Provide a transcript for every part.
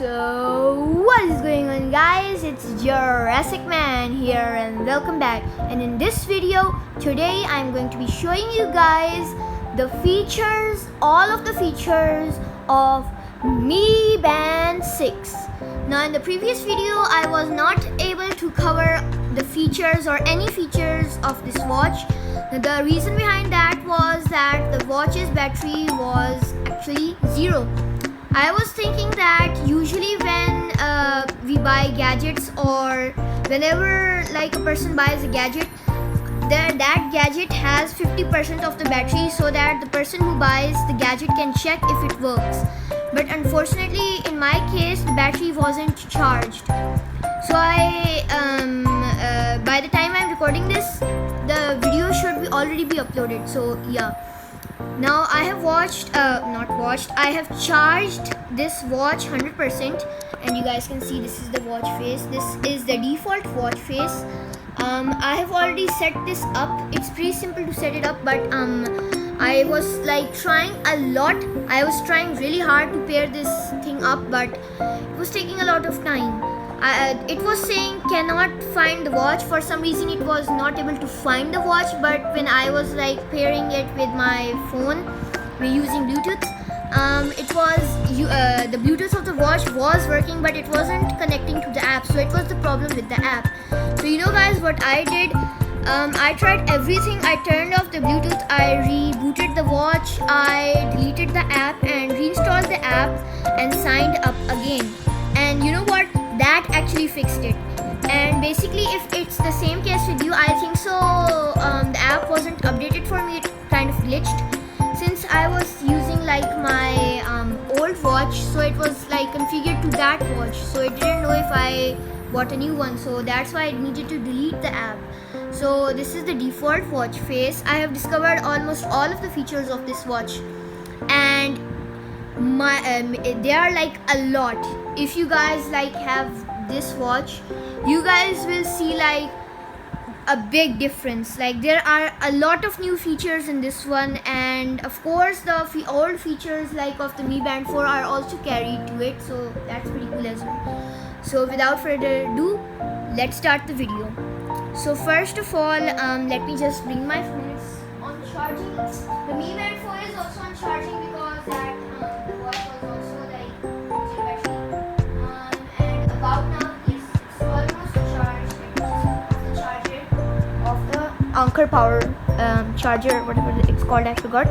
So what is going on, guys? It's Jurassic Man here and welcome back. And in this video today I'm going to be showing you guys the features, all of the features of Mi Band 6. Now in the previous video I was not able to cover the features or any features of this watch. The reason behind that was that the watch's battery was actually 0. I was thinking that usually when we buy gadgets or whenever like a person buys a gadget, that gadget has 50% of the battery so that the person who buys the gadget can check if it works. But unfortunately in my case the battery wasn't charged. So by the time I'm recording this, the video should already be uploaded. So yeah. Now I have I have charged this watch 100%, and you guys can see this is the watch face. This is the default watch face. I have already set this up. It's pretty simple to set it up, but I was like trying a lot. I was trying really hard to pair this thing up, but it was taking a lot of time. It was saying cannot find the watch. For some reason it was not able to find the watch, but when I was like pairing it with my phone, we're using Bluetooth, it was the Bluetooth of the watch was working, but it wasn't connecting to the app, so it was the problem with the app. So you know guys, what I did, I tried everything. I turned off the Bluetooth, I rebooted the watch, I deleted the app and reinstalled the app and signed up again. And you know what? That actually fixed it. And basically if it's the same case with you, I think so the app wasn't updated for me. It kind of glitched since I was using like my old watch, so it was like configured to that watch, so it didn't know if I bought a new one, so that's why I needed to delete the app. So this is the default watch face. I have discovered almost all of the features of this watch, and they are like a lot. If you guys like have this watch, you guys will see like a big difference. Like there are a lot of new features in this one, and of course the old features like of the Mi Band 4 are also carried to it, so that's pretty cool as well. So without further ado, let's start the video. So first of all, let me just bring my phone. It's on charging. The Mi Band 4 is also on charging because that the watch was also like battery. And about now, yes, it's almost charged. The charger of the Anchor Power charger, whatever it's called, I forgot.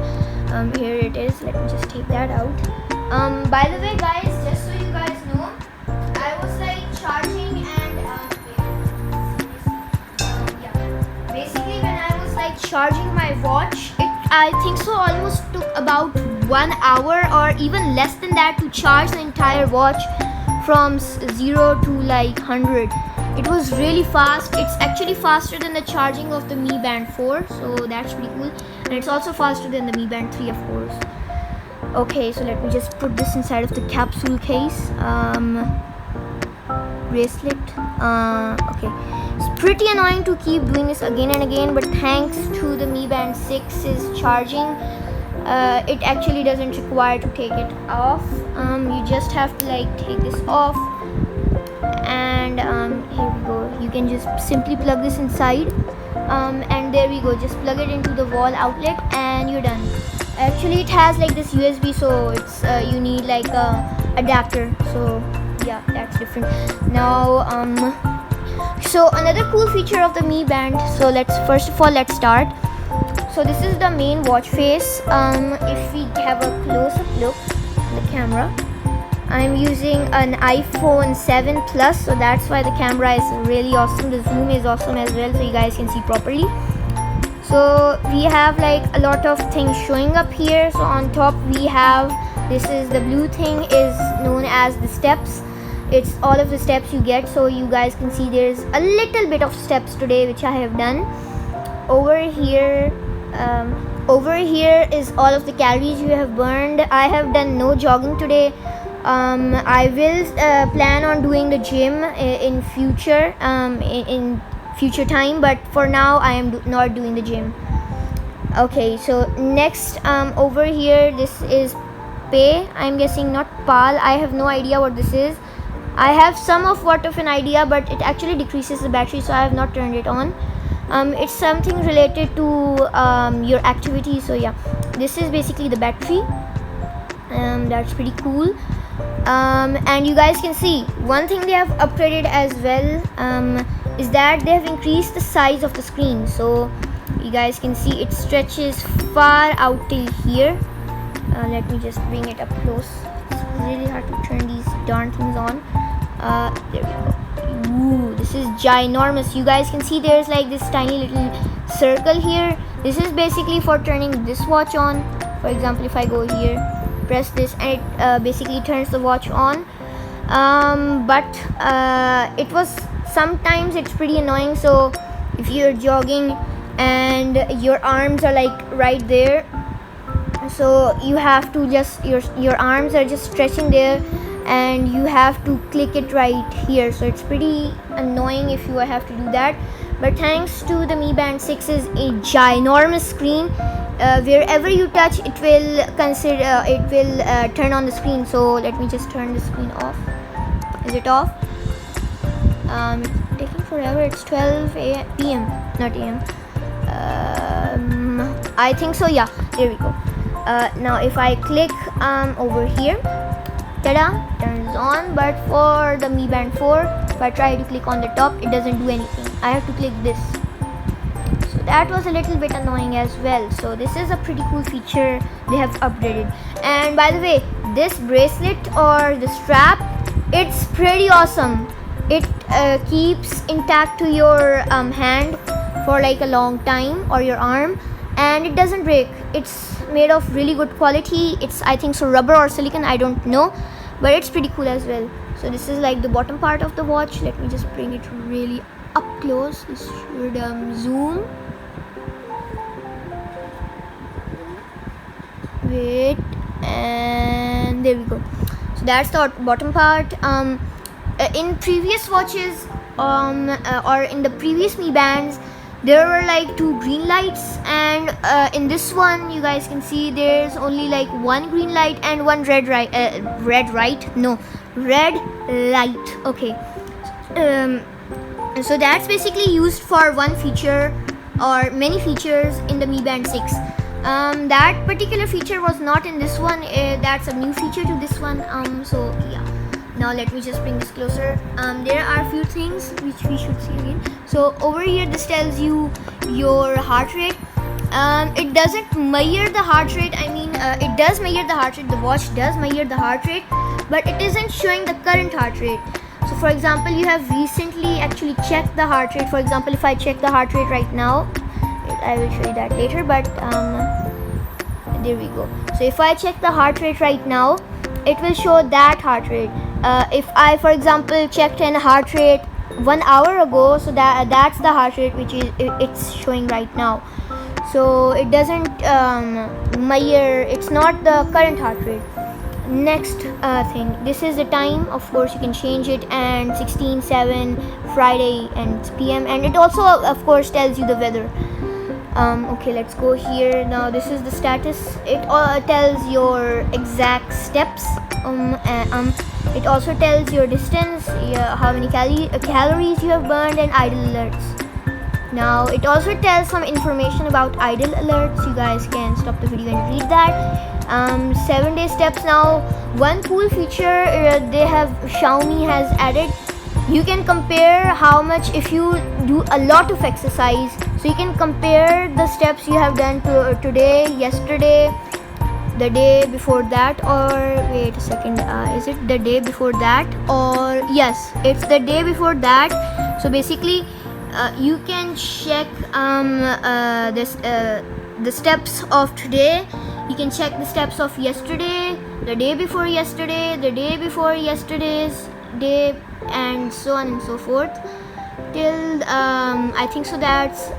Here it is. Let me just take that out. By the way, guys, just so you guys know, I was like charging and basically when I was like charging my watch, I think so almost took about 1 hour or even less than that to charge the entire watch from 0 to like 100. It was really fast. It's actually faster than the charging of the Mi Band 4, so that's pretty cool. And it's also faster than the Mi Band 3, of course. Okay, so let me just put this inside of the capsule case. Bracelet. Okay, it's pretty annoying to keep doing this again and again, but thanks to the Mi Band 6's charging, it actually doesn't require to take it off. You just have to like take this off, and here we go. You can just simply plug this inside, and there we go. Just plug it into the wall outlet and you're done. Actually it has like this USB, so it's you need like a adapter, so yeah, that's different. Now so another cool feature of the Mi Band, so let's start. So this is the main watch face. If we have a close-up look at the camera, I'm using an iPhone 7 Plus, so that's why the camera is really awesome. The zoom is awesome as well, so you guys can see properly. So we have like a lot of things showing up here. So on top we have, this is the blue thing is known as the steps. It's all of the steps you get, so you guys can see there's a little bit of steps today which I have done. Over here is all of the calories you have burned. I have done no jogging today. I will plan on doing the gym in future in future time, but for now I am not doing the gym. Okay, so next over here, this is pay, I'm guessing, not PAL. I have no idea what this is. I have somewhat of an idea, but it actually decreases the battery, so I have not turned it on. It's something related to your activity. So yeah, this is basically the battery. That's pretty cool. And you guys can see one thing they have upgraded as well, is that they have increased the size of the screen. So you guys can see it stretches far out till here. Let me just bring it up close. It's really hard to turn these darn things on. There we go. Ooh, this is ginormous. You guys can see there's like this tiny little circle here. This is basically for turning this watch on. For example, if I go here, press this, and it basically turns the watch on. But it was sometimes it's pretty annoying. So if you're jogging and your arms are like right there, so you have to just your arms are just stretching there, and you have to click it right here. So it's pretty annoying if you have to do that. But thanks to the Mi Band 6 is a ginormous screen. Wherever you touch, it will turn on the screen. So let me just turn the screen off. Is it off? Taking forever. It's 12 p.m. not a.m. I think so. Yeah, there we go. Now if I click over here, tada, turns on. But for the Mi Band 4, if I try to click on the top, it doesn't do anything. I have to click this. So that was a little bit annoying as well. So this is a pretty cool feature they have upgraded. And by the way, this bracelet or the strap, it's pretty awesome. It keeps intact to your hand for like a long time, or your arm, and it doesn't break. It's made of really good quality. It's, I think so, rubber or silicone, I don't know, but it's pretty cool as well. So this is like the bottom part of the watch. Let me just bring it really up close. This should zoom. Wait, and there we go. So that's the bottom part. In previous watches or in the previous Mi Bands, there were like 2 green lights, and in this one you guys can see there's only like 1 green light and 1 red light. Okay. So that's basically used for one feature or many features in the Mi Band 6. That particular feature was not in this one. That's a new feature to this one. So yeah. Now let me just bring this closer. There are a few things which we should see again. So over here, this tells you your heart rate. It doesn't measure the heart rate. I mean, it does measure the heart rate. The watch does measure the heart rate, but it isn't showing the current heart rate. So for example, you have recently actually checked the heart rate. For example, if I check the heart rate right now, I will show you that later, but there we go. So if I check the heart rate right now, it will show that heart rate. If I, for example, checked an heart rate 1 hour ago, so that's the heart rate which is it's showing right now. So it doesn't measure, it's not the current heart rate. Next thing, this is the time. Of course you can change it, and 16:07 Friday and PM, and it also of course tells you the weather. Okay, let's go here. Now this is the status. It tells your exact steps. It also tells your distance, how many calories you have burned, and idle alerts. Now it also tells some information about idle alerts. You guys can stop the video and read that. 7-day steps. Now one cool feature Xiaomi has added, you can compare how much if you do a lot of exercise. So you can compare the steps you have done today, yesterday, the day before that, or wait a second, is it the day before that, or yes, it's the day before that. So basically you can check the steps of today. You can check the steps of yesterday, the day before yesterday, the day before yesterday's day, and so on and so forth till I think so that's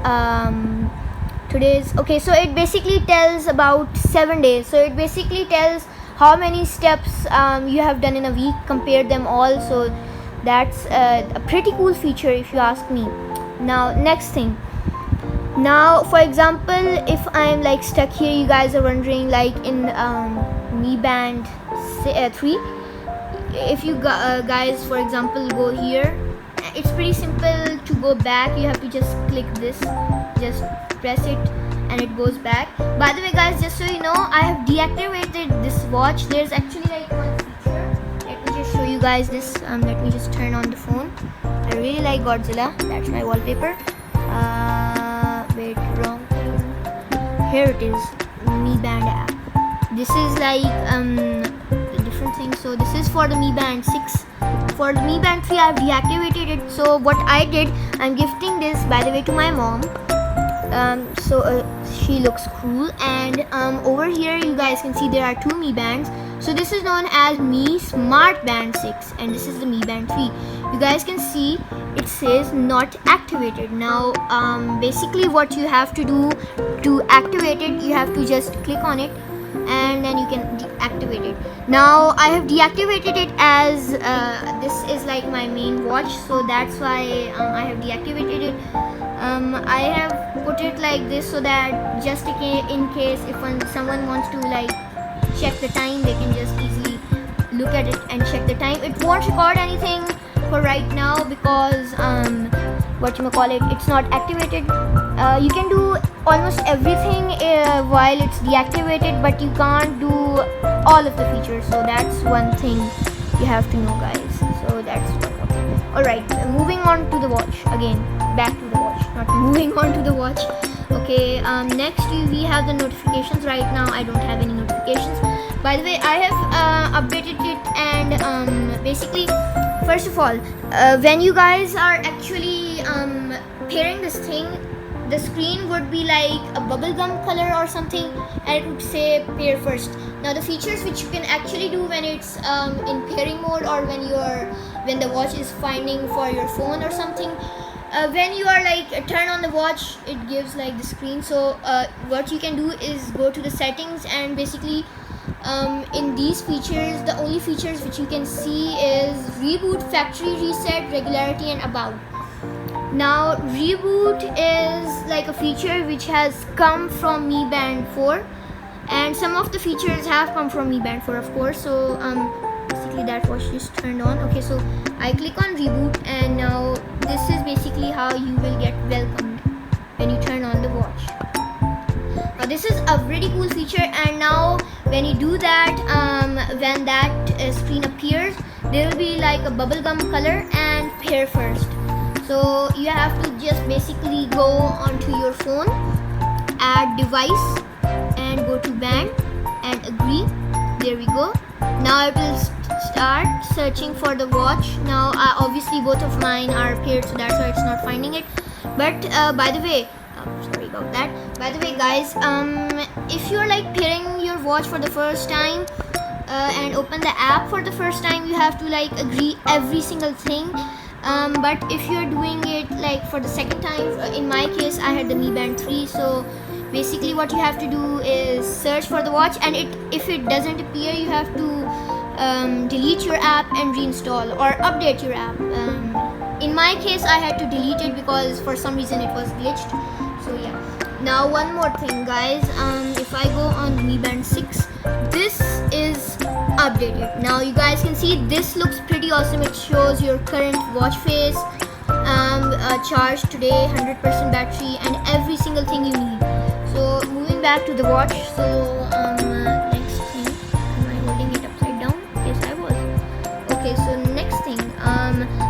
today's. Okay, so it basically tells about 7 days. So it basically tells how many steps you have done in a week, compare them all. So that's a pretty cool feature if you ask me. Now next thing, now for example, if I'm like stuck here, you guys are wondering like in Mi Band 3. If you guys, for example, go here, it's pretty simple to go back. You have to just click this, just press it, and it goes back. By the way, guys, just so you know, I have deactivated this watch. There's actually like one feature. Let me just show you guys this. Let me just turn on the phone. I really like Godzilla. That's my wallpaper. Wait, wrong thing. Here it is, Mi Band app. This is like a different thing. So this is for the Mi Band 6. For the Mi Band 3, I've deactivated it. So what I did, I'm gifting this, by the way, to my mom. She looks cool. And over here, you guys can see there are 2 Mi Bands. So this is known as Mi Smart Band 6, and this is the Mi Band 3. You guys can see it says not activated. Now basically what you have to do to activate it, you have to just click on it, and then you can deactivate it. Now I have deactivated it as this is like my main watch, so that's why I have deactivated it. I have put it like this so that just in case if someone wants to like check the time, they can just easily look at it and check the time. It won't record anything for right now because it's not activated. You can do almost everything while it's deactivated, but you can't do all of the features. So that's one thing you have to know, guys. So that's one more thing. Alright, moving on to the watch. Again, back to the watch, not moving on to the watch. Okay, next we have the notifications. Right now I don't have any notifications. By the way, I have updated it, and basically, first of all, when you guys are actually pairing this thing, the screen would be like a bubblegum color or something, and it would say pair first. Now the features which you can actually do when it's in pairing mode, or when the watch is finding for your phone or something, when you are like turn on the watch, it gives like the screen. So what you can do is go to the settings, and basically in these features, the only features which you can see is reboot, factory reset, regularity, and about. Now reboot is like a feature which has come from Mi Band 4, and some of the features have come from Mi Band 4, of course. So basically that watch just turned on. Okay, so I click on reboot, and now this is basically how you will get welcomed when you turn on the watch. Now this is a really cool feature, and now when you do that, when that screen appears, there will be like a bubblegum color and pair first. So you have to just basically go onto your phone, add device, and go to band and agree. There we go. Now it will start searching for the watch. Now obviously both of mine are paired, so that's why it's not finding it. But by the way, sorry about that. By the way, guys, if you're like pairing your watch for the first time and open the app for the first time, you have to like agree every single thing. But if you're doing it like for the second time, in my case I had the Mi Band 3, so basically what you have to do is search for the watch, and if it doesn't appear, you have to delete your app and reinstall or update your app. In my case I had to delete it because for some reason it was glitched. So yeah. Now one more thing, guys, if I go on Mi Band 6, this is updated. Now you guys can see this looks pretty awesome. It shows your current watch face, charge today, 100% battery, and every single thing you need. So moving back to the watch, so next thing, am I holding it upside down? Yes, I was. Okay, so next thing,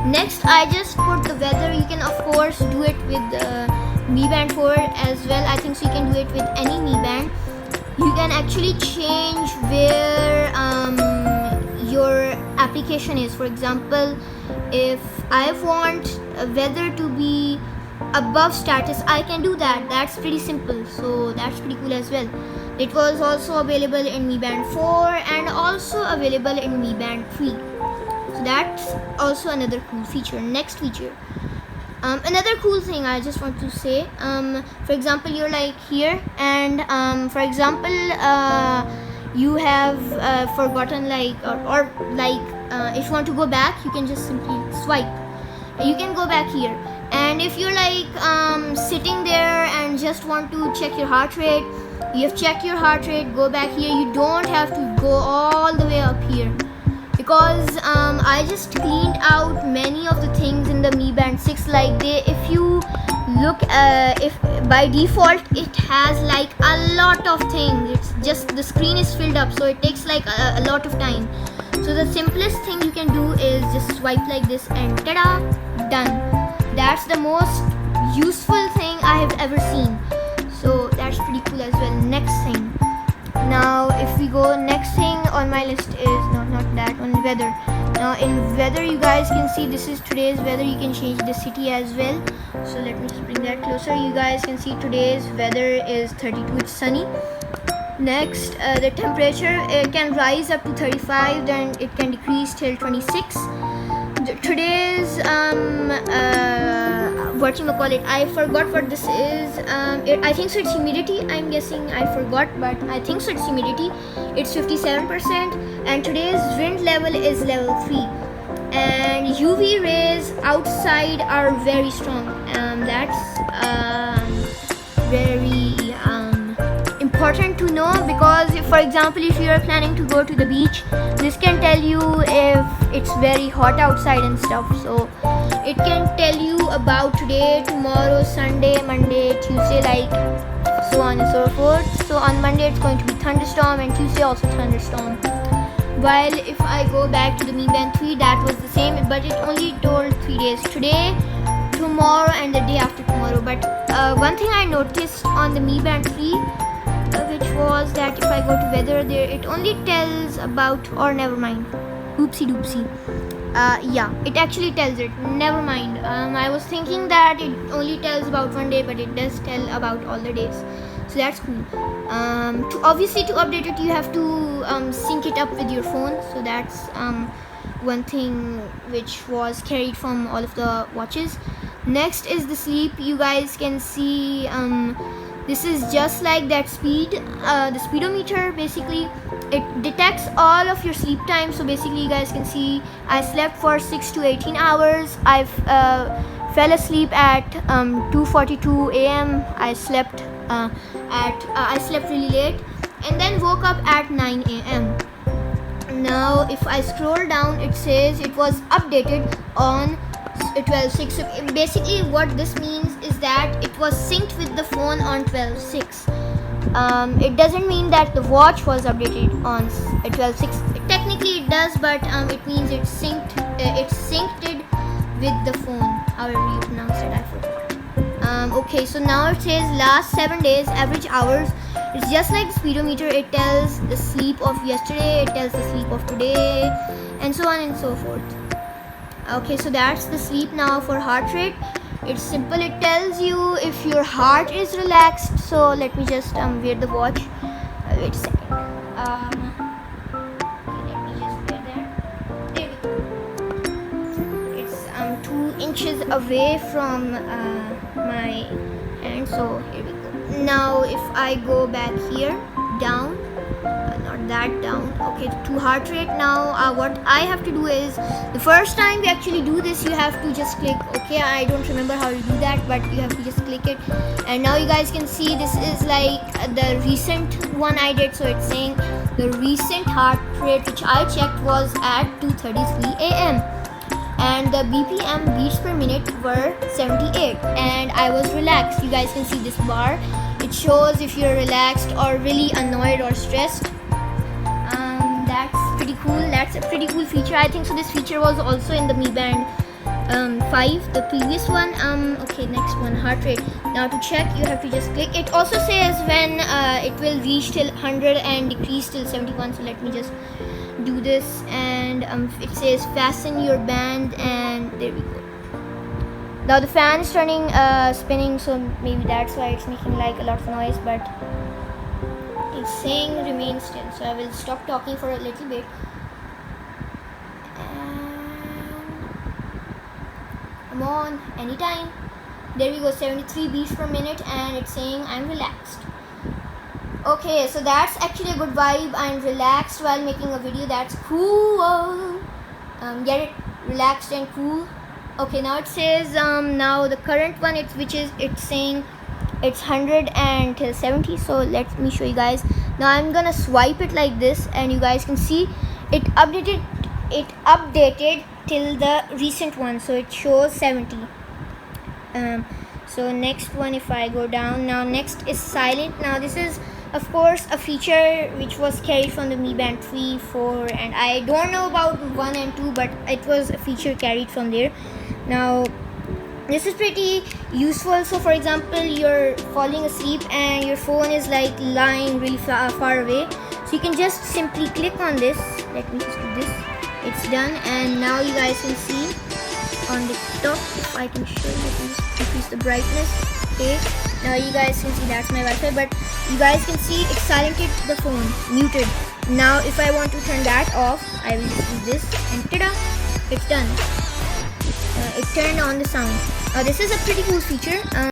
next I just put the weather. You can of course do it with Mi Band 4 as well. I think so you can do it with any Mi Band. You can actually change where your application is. For example, if I want weather to be above status, I can do that. That's pretty simple. So that's pretty cool as well. It was also available in Mi Band 4 and also available in Mi Band 3. So that's also another cool feature. Next feature. Another cool thing I just want to say, for example, you're like here, and for example, you have forgotten like or like if you want to go back, you can just simply swipe. You can go back here, and if you're like sitting there and just want to check your heart rate, You have checked your heart rate, go back here. You don't have to go all the way up here, because I just cleaned out many of the things in the Mi Band 6. Like if you look, if by default it has like a lot of things. It's just the screen is filled up, so it takes like a lot of time. So the simplest thing you can do is just swipe like this and ta-da, done. That's the most useful thing I have ever seen. So that's pretty cool as well. Next thing. Now if we go, next thing on my list is not that one, weather. Now in weather, you guys can see this is today's weather. You can change the city as well. So let me just bring that closer. You guys can see today's weather is 32. It's sunny. Next, the temperature, it can rise up to 35, then it can decrease till 26. Today's whatchamacallit, I forgot what this is. I think so it's humidity. I'm guessing, I forgot, but I think so it's humidity. It's 57%, and today's wind level is level 3. And UV rays outside are very strong. That's very important to know, because if, for example, if you are planning to go to the beach, this can tell you if it's very hot outside and stuff. So it can tell you about today, tomorrow, Sunday, Monday, Tuesday, like so on and so forth. So on Monday it's going to be thunderstorm, and Tuesday also thunderstorm. While if I go back to the Mi Band 3, that was the same, but it only told 3 days: today, tomorrow, and the day after tomorrow. But one thing I noticed on the Mi Band 3, which was that if I go to weather there, it only tells about, or never mind, oopsie doopsie. Yeah, it actually tells it. Never mind. I was thinking that it only tells about one day, but it does tell about all the days. So that's cool. Obviously, to update it, you have to sync it up with your phone. So that's one thing which was carried from all of the watches. Next is the sleep. You guys can see this is just like that speed, the speedometer. Basically, it detects all of your sleep time. So basically, you guys can see I slept for 6 to 18 hours. I fell asleep at 2:42 a.m. I slept really late, and then woke up at 9 a.m. Now if I scroll down, it says it was updated on 12/6. So basically what this means is that it was synced with the phone on 12/6. It doesn't mean that the watch was updated on 12/6. Technically it does, but it means it's synced with the phone, however you pronounce it, I forgot. Okay, so now it says last 7 days average hours. It's just like the speedometer. It tells the sleep of yesterday, it tells the sleep of today, and so on and so forth. Okay, so that's the sleep. Now for heart rate, it's simple. It tells you if your heart is relaxed. So let me just wear the watch. Wait a second. Let me just wear that. There we go. It's 2 inches away from my hand. So here we go. Now if I go back here, down, not that down, okay, to heart rate. Now what I have to do is, the first time we actually do this, you have to just click okay. I don't remember how to do that, but you have to just click it, and now you guys can see this is like the recent one I did. So it's saying the recent heart rate which I checked was at 2:33 a.m. and the BPM, beats per minute, were 78, and I was relaxed. You guys can see this bar. It shows if you're relaxed or really annoyed or stressed. That's pretty cool. That's a pretty cool feature. I think so this feature was also in the Mi Band 5, the previous one. Okay, next one, heart rate. Now to check, you have to just click. It also says when it will reach till 100 and decrease till 71. So let me just do this, and it says fasten your band, and there we go. Now the fan is turning, spinning, so maybe that's why it's making like a lot of noise, but it's saying remain still. So I will stop talking for a little bit. Come on, anytime. There we go, 73 beats per minute, and it's saying I'm relaxed. Okay, so that's actually a good vibe. I'm relaxed while making a video. That's cool. Get it? Relaxed and cool. Okay, now it says now the current one, it's saying it's 170. So let me show you guys. Now I'm gonna swipe it like this, and you guys can see it updated till the recent one, so it shows 70. So next one, if I go down, now next is silent. Now this is of course a feature which was carried from the Mi Band 3, 4, and I don't know about 1 and 2, but it was a feature carried from there. Now this is pretty useful. So for example, you're falling asleep and your phone is like lying really far away, so you can just simply click on this. Let me just do this. It's done, and now you guys can see on the top, if I can show you, I can just increase the brightness. Okay, now you guys can see that's my Wi-Fi, but you guys can see it silented the phone, muted. Now if I want to turn that off, I will just do this, and ta-da, it's done. It turned on the sound. This is a pretty cool feature.